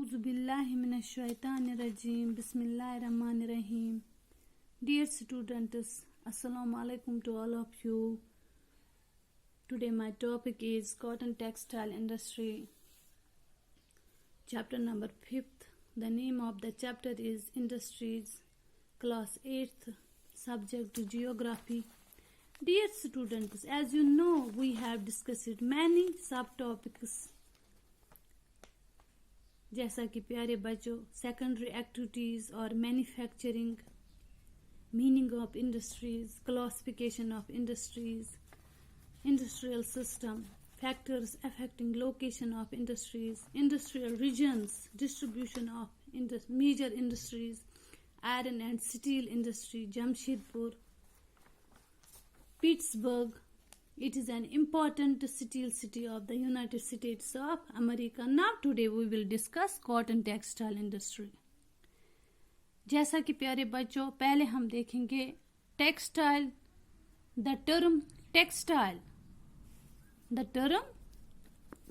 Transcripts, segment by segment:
Auzubillahiminash-shaytanir-rajim. Bismillahir-rahmanir-rahim. Dear students, Assalamu alaikum to all of you. Today my topic is cotton textile industry. Chapter number 5th. The name of the chapter is Industries. Class 8th. Subject Geography. Dear students, as you know, we have discussed many subtopics. जैसा कि प्यारे बच्चों, secondary activities और manufacturing, meaning of industries, classification of industries, industrial system, factors affecting location of industries, industrial regions, distribution of major industries, iron and steel industry, Jamshedpur, Pittsburgh. It is an important steel city of the United States of America. Now today we will discuss cotton textile industry. जैसा कि प्यारे बच्चों, पहले हम देखेंगे textile. The term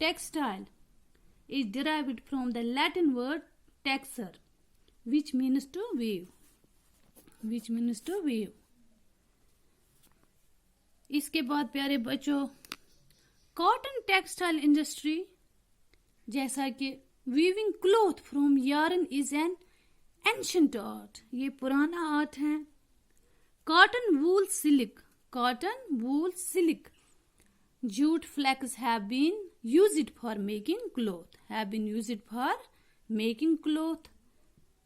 textile is derived from the Latin word texere, which means to weave. इसके बाद प्यारे बच्चों, कॉटन टेक्सटाइल इंडस्ट्री, जैसा कि weaving cloth from yarn is an ancient art, ये पुराना आर्ट है. Cotton wool silk, jute flax have been used for making cloth,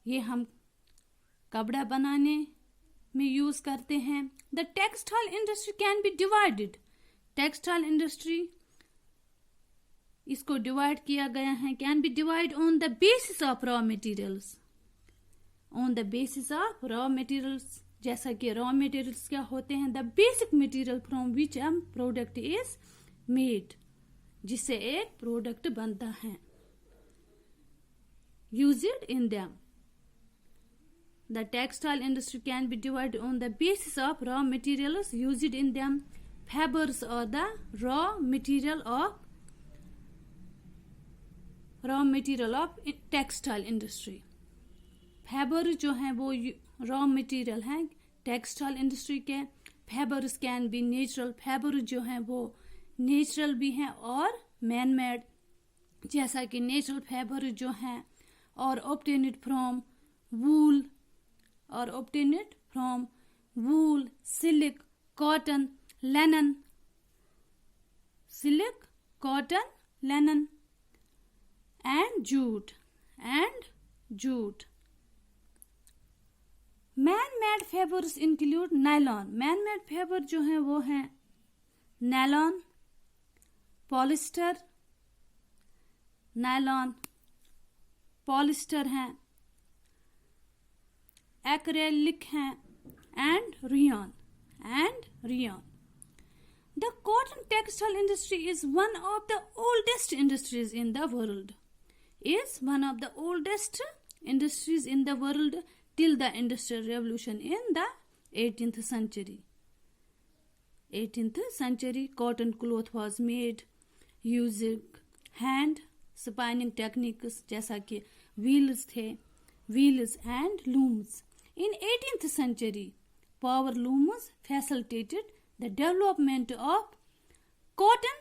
ये हम कपड़ा बनाने में यूज करते हैं. The textile industry can be divided. Textile industry, इसको डिवाइड किया गया है, can be divide on the basis of raw materials. जैसा कि रॉ मटेरियल्स क्या होते हैं? The basic material from which a product is made, जिससे एक प्रोडक्ट बनता है. Used in them. The textile industry can be divided on the basis of raw materials used in them. Fibers are the raw material of textile industry. Fiber जो है वो raw material है textile industry के. Fibers can be natural. Fiber जो है वो natural भी है और man-made. जैसा कि natural fiber जो है और obtained from wool, silk, cotton, linen, and jute. Man-made fibers include nylon. Man-made fiber जो है वो है nylon, polyester है, acrylic है, and rayon. The cotton textile industry is one of the oldest industries in the world. Till the industrial revolution in the 18th century. Cotton cloth was made using hand spinning techniques, जैसा कि wheels and looms. In 18th century, power looms facilitated the development of cotton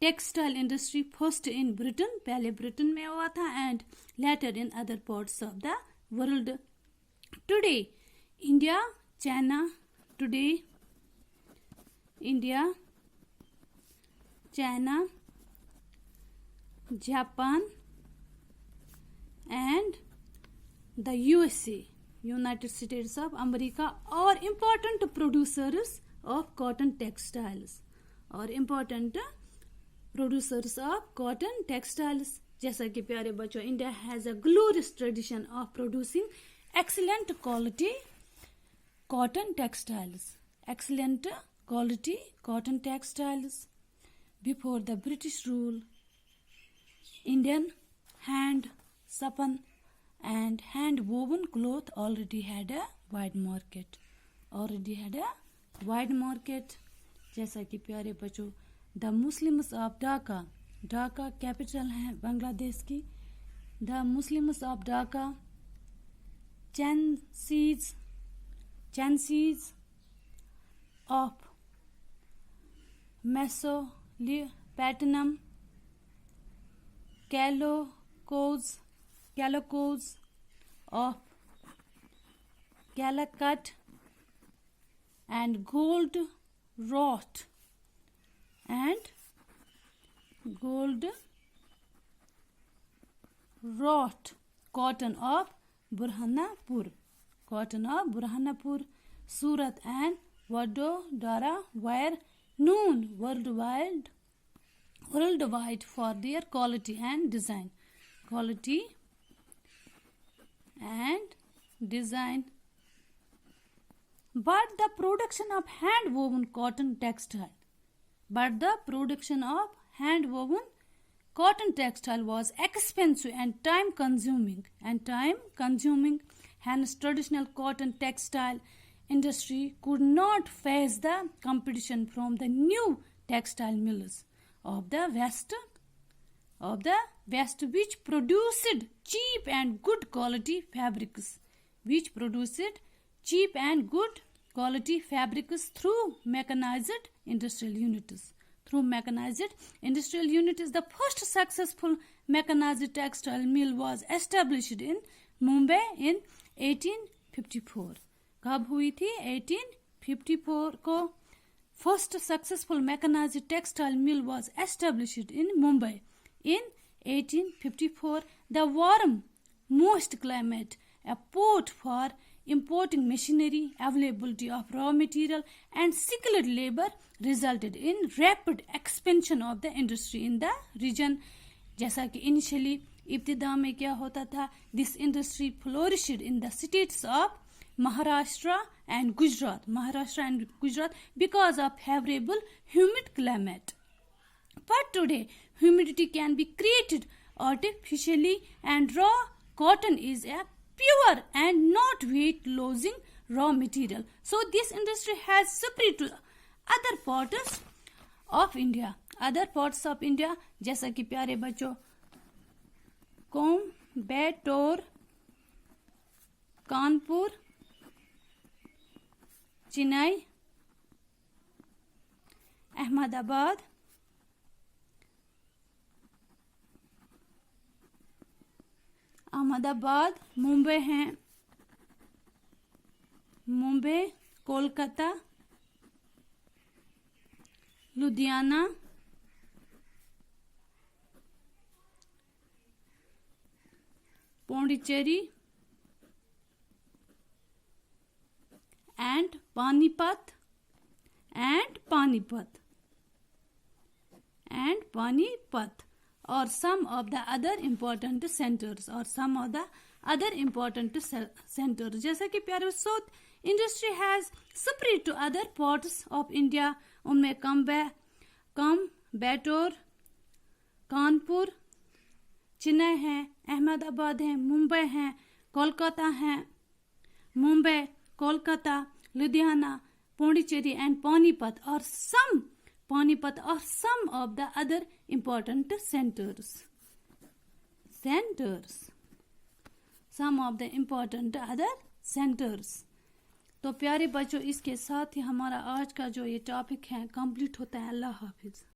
textile industry, first in Britain, पहले Britain में हुआ था, and later in other parts of the world. Today, India, China, Japan, and the USA, United States of America, are important producers of cotton textiles. जैसा कि प्यारे बच्चों, India has a glorious tradition of producing excellent quality cotton textiles. Before the British rule, Indian hand spun and hand woven cloth already had a wide market. जैसा कि प्यारे बच्चों, the Muslims of Dhaka capital है बांग्लादेश की, the Muslims of Dhaka, Chansis of Mesopotamia, Calicoes of Calicut, and gold wrought cotton of Burhanapur, Surat and Vadodara were known worldwide for their quality and design. But the production of hand-woven cotton textile was expensive and time-consuming. Hence, traditional cotton textile industry could not face the competition from the new textile mills of the West, which produced cheap and good quality fabrics. Through mechanized industrial units. The first successful mechanized textile mill was established in Mumbai in 1854. कब हुई थी? 1854 को first successful mechanized textile mill was established in Mumbai in 1854. The warm, moist climate, a port for importing machinery, availability of raw material and skilled labor resulted in rapid expansion of the industry in the region. जैसा कि initially इब्तिदा में क्या होता था? This industry flourished in the states of Maharashtra and Gujarat because of favorable humid climate. But today, humidity can be created artificially and raw cotton is a pure and not weight-losing raw material. So this industry has spread to other parts of India. जैसा कि प्यारे बच्चों, कोयम्बटूर, कानपुर, चेन्नई, अहमदाबाद, मुंबई हैं, Kolkata, Ludhiana, Pondicherry and Panipat or some of the other important centers जैसा कि प्यारे south industry has spread to other parts of India. उनमें कोयम्बटूर, कानपुर, चेन्नई है, अहमदाबाद है, मुंबई है, कोलकाता है, Ludhiana, Pondicherry and Panipat or some of the other important centers. Some of the important other centers. तो प्यारे बच्चों, इसके साथ ही हमारा आज का जो ये टॉपिक है कंप्लीट होता है. अल्लाह हाफिज.